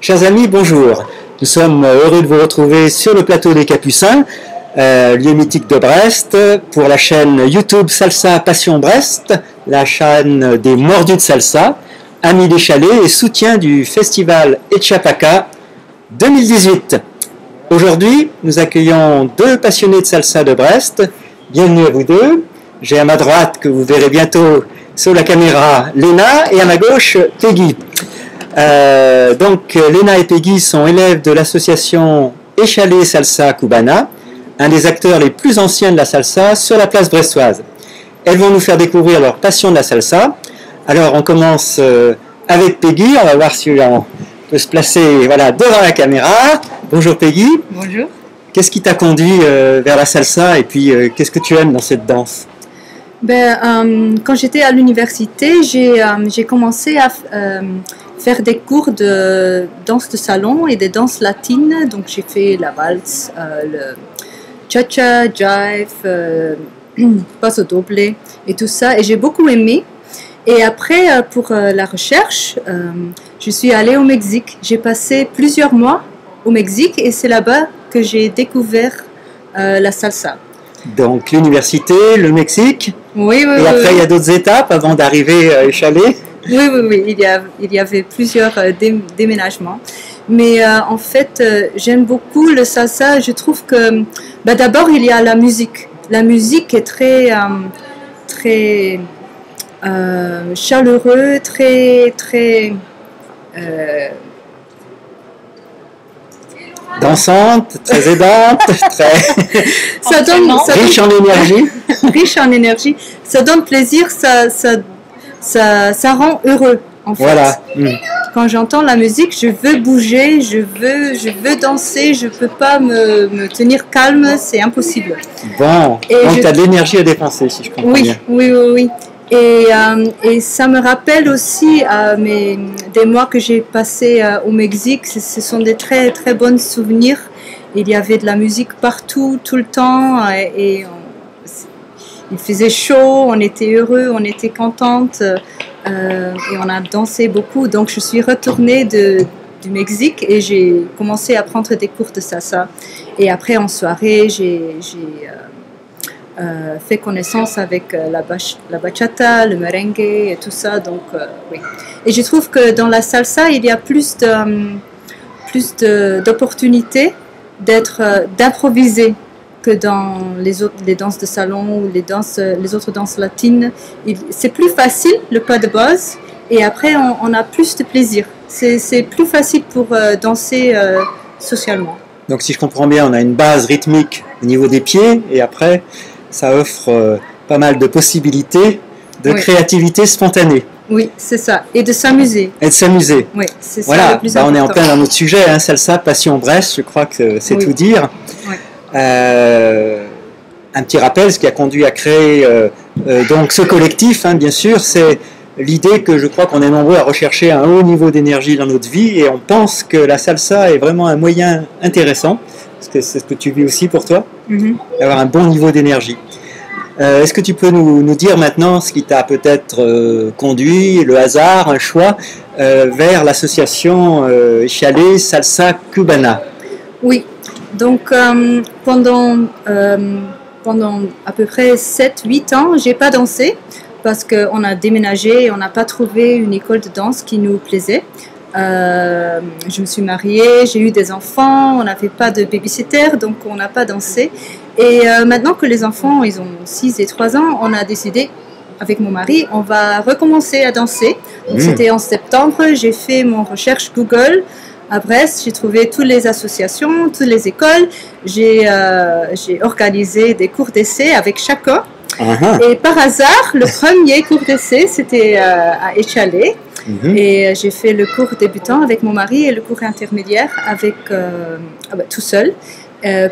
Chers amis, bonjour. Nous sommes heureux de vous retrouver sur le plateau des Capucins, lieu mythique de Brest, pour la chaîne YouTube Salsa Passion Brest, la chaîne des mordus de salsa, amis des chalets et soutien du festival Etchapaka 2018. Aujourd'hui, nous accueillons deux passionnés de salsa de Brest. Bienvenue à vous deux. J'ai à ma droite, que vous verrez bientôt sur la caméra, Léna, et à ma gauche, Peggy. Donc, Léna et Peggy sont élèves de l'association Échalet Salsa Cubana, un des acteurs les plus anciens de la salsa sur la place brestoise. Elles vont nous faire découvrir leur passion de la salsa. Alors, on commence avec Peggy. On va voir si on peut se placer devant la caméra. Bonjour Peggy. Bonjour. Qu'est-ce qui t'a conduit vers la salsa et puis qu'est-ce que tu aimes dans cette danse? Quand j'étais à l'université, j'ai commencé à faire des cours de danse de salon et des danses latines. Donc j'ai fait la valse, le cha-cha, jive, paso doble et tout ça. Et j'ai beaucoup aimé. Et après, pour la recherche, je suis allée au Mexique. J'ai passé plusieurs mois au Mexique et c'est là-bas que j'ai découvert la salsa. Donc l'université, le Mexique. Oui. Et après, il y a d'autres étapes avant d'arriver à Échalet. Oui. Il y avait plusieurs déménagements. Mais en fait, j'aime beaucoup le salsa. Je trouve que d'abord, il y a la musique. La musique est très chaleureux, très dansante, très aidante, riche en énergie. Riche en énergie. Ça donne plaisir, ça rend heureux, en fait. Voilà. Quand j'entends la musique, je veux bouger, je veux danser, je ne peux pas me tenir calme, c'est impossible. Bon, donc tu as de l'énergie à dépenser, si je comprends bien. Oui. Et ça me rappelle aussi des mois que j'ai passés au Mexique. Ce sont des très très bons souvenirs. Il y avait de la musique partout, tout le temps, et il faisait chaud, on était heureux, on était contente, et on a dansé beaucoup. Donc je suis retournée du Mexique et j'ai commencé à prendre des cours de salsa. Et après en soirée, j'ai fait connaissance avec la bachata, le merengue et tout ça, donc oui. Et je trouve que dans la salsa, il y a plus d'opportunités d'improviser que dans les danses de salon ou les autres danses latines. C'est plus facile, le pas de base, et après on a plus de plaisir. C'est plus facile pour danser socialement. Donc si je comprends bien, on a une base rythmique au niveau des pieds, et après ça offre pas mal de possibilités de créativité spontanée. Oui, c'est ça. Et de s'amuser. Oui, c'est ça le plus important. On est en plein dans notre sujet, Salsa Passion Brest, je crois que c'est tout dire. Oui. Un petit rappel, ce qui a conduit à créer donc ce collectif, bien sûr, c'est l'idée que je crois qu'on est nombreux à rechercher un haut niveau d'énergie dans notre vie, et on pense que la salsa est vraiment un moyen intéressant, parce que c'est ce que tu vis aussi pour toi, d'avoir un bon niveau d'énergie. Est-ce que tu peux nous dire maintenant ce qui t'a peut-être conduit, le hasard, un choix, vers l'association Échalet Salsa Cubana? Oui, donc pendant à peu près 7-8 ans, j'ai pas dansé parce qu'on a déménagé et on n'a pas trouvé une école de danse qui nous plaisait. Je me suis mariée, j'ai eu des enfants, on n'avait pas de babysitter, donc on n'a pas dansé. Et maintenant que les enfants, ils ont 6 et 3 ans, on a décidé, avec mon mari, on va recommencer à danser. Donc c'était en septembre, j'ai fait mon recherche Google à Brest, j'ai trouvé toutes les associations, toutes les écoles, j'ai organisé des cours d'essai avec chacun. Et par hasard, le premier cours d'essai, c'était à Échalet. Et j'ai fait le cours débutant avec mon mari et le cours intermédiaire avec tout seul.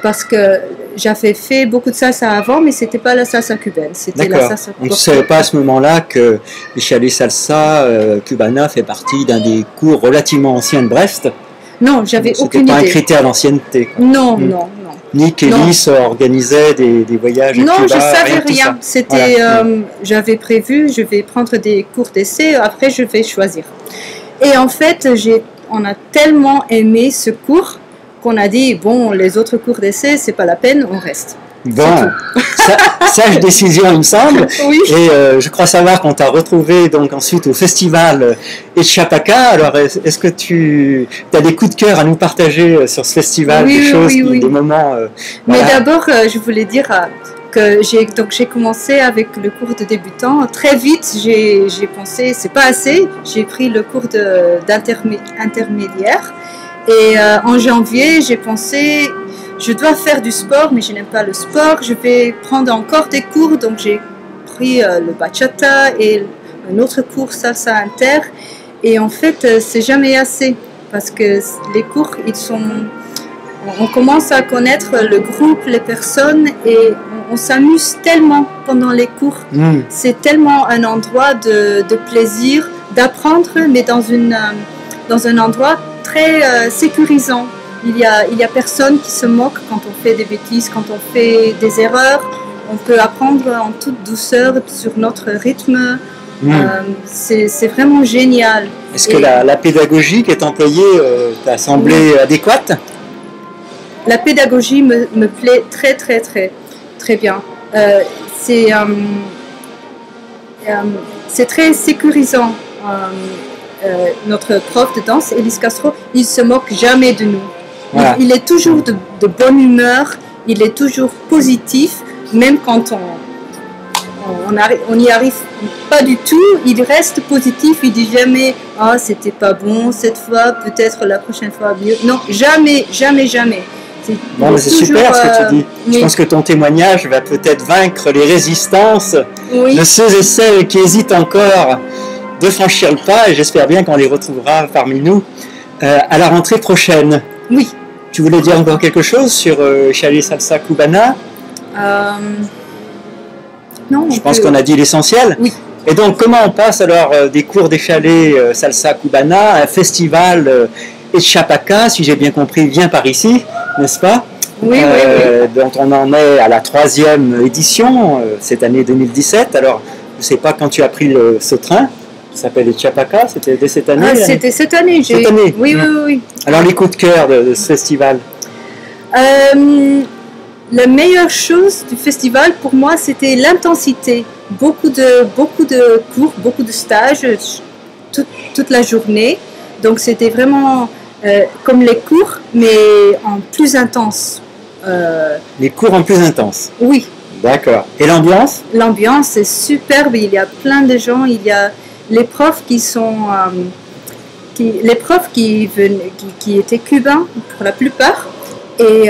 Parce que j'avais fait beaucoup de salsa avant, mais c'était pas la salsa cubaine, c'était la salsa on ne savait pas à ce moment-là que Échalet Salsa Cubana fait partie d'un des cours relativement anciens de Brest. Non, j'avais aucune idée. C'était pas un critère d'ancienneté. Non. Ni Kélis organisait des voyages à Cuba. Non, je savais rien. C'était, j'avais prévu, je vais prendre des cours d'essai, après je vais choisir. Et en fait, on a tellement aimé ce cours qu'on a dit, bon, les autres cours d'essai, c'est pas la peine, on reste. Bon, sage décision, il me semble. Oui. Et je crois savoir qu'on t'a retrouvé donc ensuite au festival Etchapaka. Alors, est-ce que tu as des coups de cœur à nous partager sur ce festival, oui, des choses, oui. des moments Mais voilà. d'abord, je voulais dire que j'ai commencé avec le cours de débutant. Très vite, j'ai pensé, c'est pas assez. J'ai pris le cours d'intermédiaire. Et en janvier, j'ai pensé, je dois faire du sport, mais je n'aime pas le sport. Je vais prendre encore des cours, donc j'ai pris le bachata et un autre cours salsa inter. Et en fait, c'est jamais assez parce que les cours, on commence à connaître le groupe, les personnes et on s'amuse tellement pendant les cours. C'est tellement un endroit de plaisir, d'apprendre, mais dans un endroit très sécurisant. Il y a personne qui se moque quand on fait des bêtises, quand on fait des erreurs. On peut apprendre en toute douceur sur notre rythme. C'est vraiment génial. Est-ce que la pédagogie qui est employée t'a semblé adéquate? La pédagogie me plaît très très très très bien. C'est très sécurisant. Notre prof de danse, Elise Castro, il se moque jamais de nous. Voilà. Il est toujours de bonne humeur, il est toujours positif, même quand on n'y arrive pas du tout, il reste positif, il dit jamais « Ah, c'était pas bon cette fois, peut-être la prochaine fois mieux ». Non, jamais, jamais, jamais. Bon, mais c'est super ce que tu dis. Je pense que ton témoignage va peut-être vaincre les résistances de ceux et celles qui hésitent encore de franchir le pas, et j'espère bien qu'on les retrouvera parmi nous à la rentrée prochaine. Oui. Tu voulais dire encore quelque chose sur Chalet Salsa Cubana? Non. Je pense qu'on a dit l'essentiel. Oui. Et donc, comment on passe alors des cours des chalets Salsa Cubana à un festival Etchapaka, si j'ai bien compris, vient par ici, n'est-ce pas? Oui, oui. Donc on en est à la 3e édition, cette année 2017. Alors, je ne sais pas quand tu as pris ce train. Ça s'appelle Etchapaka, c'était dès cette année? C'était cette année. Cette année. Oui. Alors les coups de cœur de ce festival? La meilleure chose du festival pour moi, c'était l'intensité. Beaucoup de cours, beaucoup de stages toute la journée. Donc c'était vraiment comme les cours, mais en plus intense. Les cours en plus intense? Oui. D'accord. Et l'ambiance? L'ambiance est superbe. Il y a plein de gens. Il y a les profs qui étaient cubains pour la plupart, et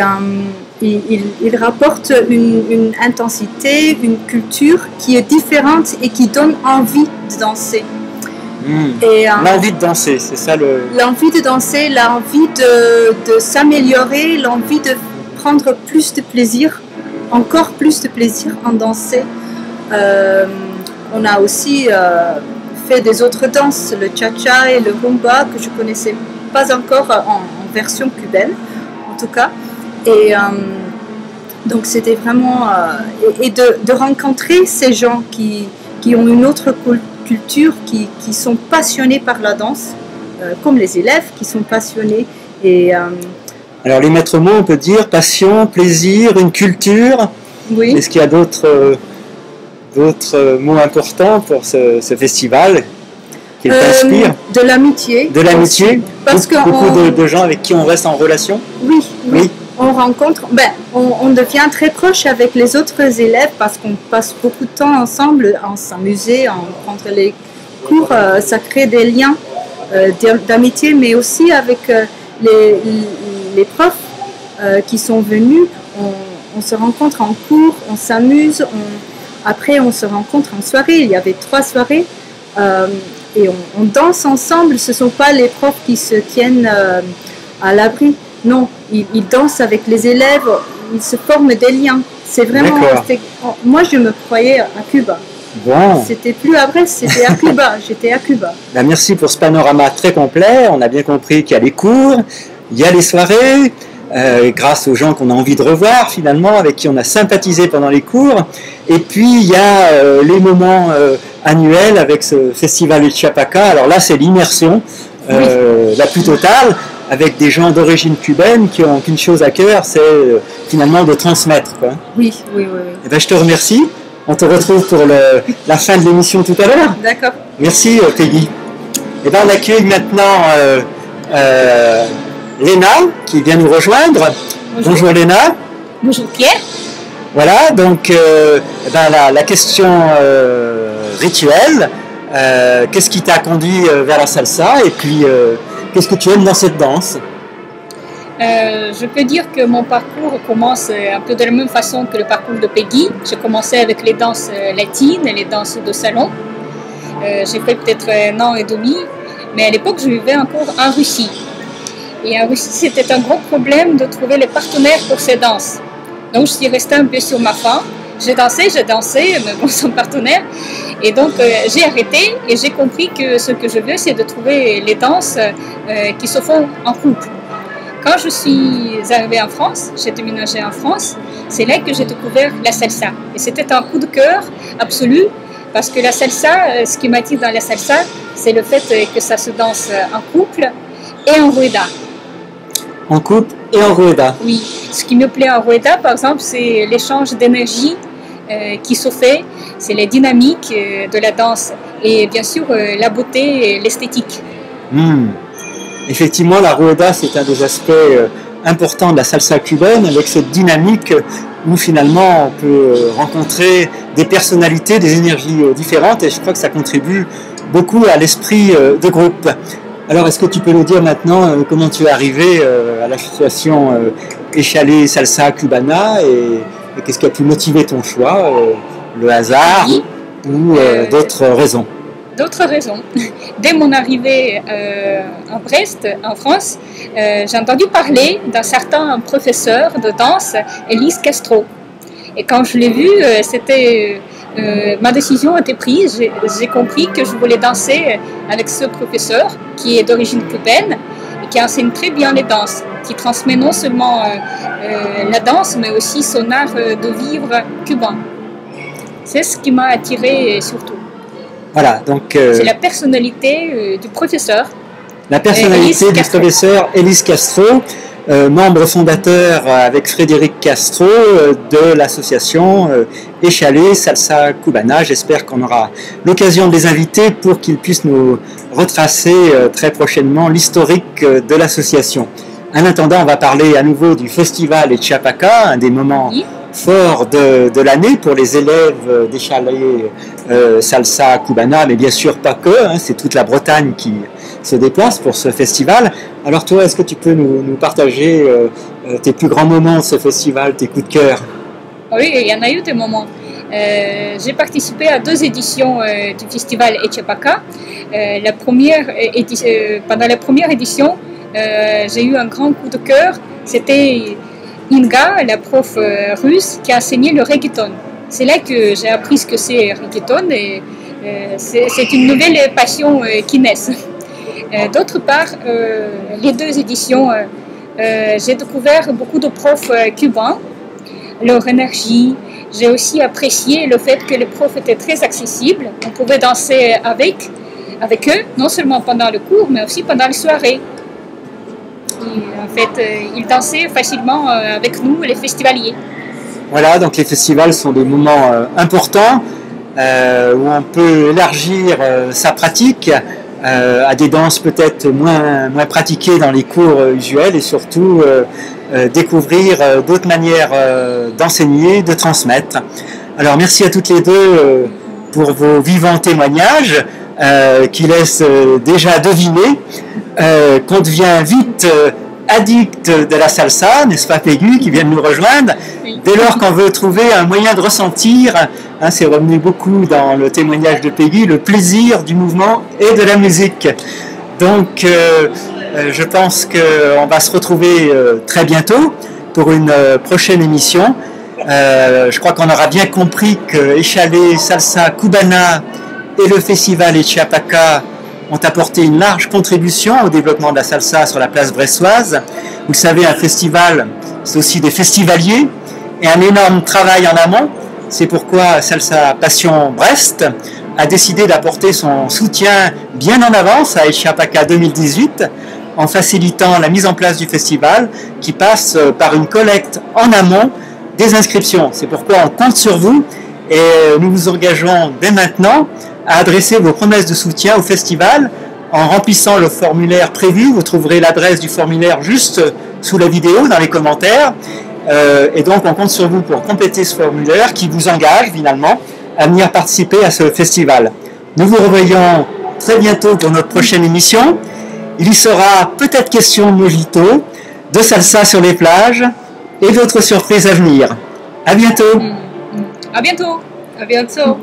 ils rapportent une intensité, une culture qui est différente et qui donne envie de danser. L'envie de danser, c'est ça l'envie de danser, l'envie de s'améliorer, l'envie de prendre plus de plaisir, encore plus de plaisir en danser. On a aussi fait des autres danses, le cha-cha et le rumba, que je ne connaissais pas encore en version cubaine, en tout cas. Et donc c'était vraiment... et de rencontrer ces gens qui ont une autre culture, qui sont passionnés par la danse, comme les élèves qui sont passionnés. Alors les maîtres mots, on peut dire passion, plaisir, une culture. Oui. Est-ce qu'il y a d'autres mots importants pour ce festival qui t'inspire? De l'amitié. De l'amitié. Parce que beaucoup de gens avec qui on reste en relation. Oui. On rencontre, on devient très proche avec les autres élèves parce qu'on passe beaucoup de temps ensemble, à s'amuser, à prendre les cours. Ça crée des liens d'amitié, mais aussi avec les profs qui sont venus. On se rencontre en cours, on s'amuse. Après, on se rencontre en soirée. Il y avait 3 soirées et on danse ensemble. Ce ne sont pas les profs qui se tiennent à l'abri. Non, ils dansent avec les élèves. Ils se forment des liens. C'est vraiment... Moi, je me croyais à Cuba. Bon. C'était plus à Brest, c'était à Cuba. J'étais à Cuba. Merci pour ce panorama très complet. On a bien compris qu'il y a les cours, il y a les soirées, grâce aux gens qu'on a envie de revoir finalement, avec qui on a sympathisé pendant les cours. Et puis il y a les moments annuels avec ce festival Etchapaka. Alors là, c'est l'immersion. la plus totale, avec des gens d'origine cubaine qui ont qu'une chose à cœur, c'est finalement de transmettre, quoi. Oui, oui, oui, oui. Eh ben, je te remercie. On te retrouve pour la fin de l'émission tout à l'heure. D'accord. Merci Peggy. Et ben, on accueille maintenant Léna qui vient nous rejoindre. Bonjour Léna. Bonjour Pierre. Voilà, donc ben, la question rituelle, qu'est-ce qui t'a conduit vers la salsa et puis qu'est-ce que tu aimes dans cette danse? Je peux dire que mon parcours commence un peu de la même façon que le parcours de Peggy. J'ai commencé avec les danses latines et les danses de salon. J'ai fait peut-être 1 an et demi, mais à l'époque je vivais encore en Russie. Et en Russie c'était un gros problème de trouver les partenaires pour ces danses. Donc je suis restée un peu sur ma faim. J'ai dansé, mais bon, sans partenaire. Et donc j'ai arrêté et j'ai compris que ce que je veux, c'est de trouver les danses qui se font en couple. Quand je suis arrivée en France, j'ai déménagé en France, c'est là que j'ai découvert la salsa. Et c'était un coup de cœur absolu, parce que la salsa, ce qui m'attire dans la salsa, c'est le fait que ça se danse en couple et en rueda. En couple et en rueda. Oui, ce qui me plaît en rueda, par exemple, c'est l'échange d'énergie qui se fait, c'est les dynamiques de la danse et bien sûr la beauté et l'esthétique. Effectivement, la rueda, c'est un des aspects importants de la salsa cubaine, avec cette dynamique où finalement on peut rencontrer des personnalités, des énergies différentes, et je crois que ça contribue beaucoup à l'esprit de groupe. Alors, est-ce que tu peux nous dire maintenant comment tu es arrivé à l'association Échalé Salsa Cubana et qu'est-ce qui a pu motiver ton choix, le hasard ou d'autres raisons? D'autres raisons. Dès mon arrivée à Brest, en France, j'ai entendu parler d'un certain professeur de danse, Elise Castro. Et quand je l'ai vu, ma décision a été prise. J'ai compris que je voulais danser avec ce professeur qui est d'origine cubaine et qui enseigne très bien les danses, qui transmet non seulement la danse, mais aussi son art de vivre cubain. C'est ce qui m'a attirée surtout. Voilà, donc c'est la personnalité du professeur. La personnalité du professeur Elise Castro, membre fondateur avec Frédéric Castro de l'association Échalé Salsa Cubana. J'espère qu'on aura l'occasion de les inviter pour qu'ils puissent nous retracer très prochainement l'historique de l'association. En attendant, on va parler à nouveau du festival Etxapaka, un des moments forts de l'année pour les élèves d'Échalé Salsa Cubana, mais bien sûr pas que, c'est toute la Bretagne qui se déplace pour ce festival. Alors toi, est-ce que tu peux nous partager tes plus grands moments de ce festival, tes coups de cœur? Oui, il y en a eu des moments. J'ai participé à 2 éditions du festival Etxapaka. Pendant la première édition, j'ai eu un grand coup de cœur. C'était Inga, la prof russe, qui a enseigné le reggaeton. C'est là que j'ai appris ce que c'est reggaeton et c'est une nouvelle passion qui naît. D'autre part, les 2 éditions, j'ai découvert beaucoup de profs cubains, leur énergie. J'ai aussi apprécié le fait que les profs étaient très accessibles. On pouvait danser avec eux, non seulement pendant le cours, mais aussi pendant les soirées. En fait, ils dansaient facilement avec nous, les festivaliers. Voilà, donc les festivals sont des moments importants où on peut élargir sa pratique à des danses peut-être moins pratiquées dans les cours usuels et surtout découvrir d'autres manières d'enseigner, de transmettre. Alors merci à toutes les deux pour vos vivants témoignages qui laissent déjà deviner qu'on devient vite addict de la salsa, n'est-ce pas Peggy, qui vient de nous rejoindre, dès lors qu'on veut trouver un moyen de ressentir, c'est revenu beaucoup dans le témoignage de Peggy, le plaisir du mouvement et de la musique. Donc je pense qu'on va se retrouver très bientôt pour une prochaine émission. Je crois qu'on aura bien compris que Échalé Salsa Cubana et le festival Etxapaka ont apporté une large contribution au développement de la salsa sur la place brestoise. Vous le savez, un festival, c'est aussi des festivaliers et un énorme travail en amont. C'est pourquoi Salsa Passion Brest a décidé d'apporter son soutien bien en avance à Echapaka 2018 en facilitant la mise en place du festival qui passe par une collecte en amont des inscriptions. C'est pourquoi on compte sur vous et nous vous engageons dès maintenant à adresser vos promesses de soutien au festival en remplissant le formulaire prévu. Vous trouverez l'adresse du formulaire juste sous la vidéo dans les commentaires. Et donc on compte sur vous pour compléter ce formulaire qui vous engage finalement à venir participer à ce festival. Nous vous revoyons très bientôt pour notre prochaine émission. Il y sera peut-être question de mojito, de salsa sur les plages et d'autres surprises à venir. À bientôt. À bientôt. À bientôt.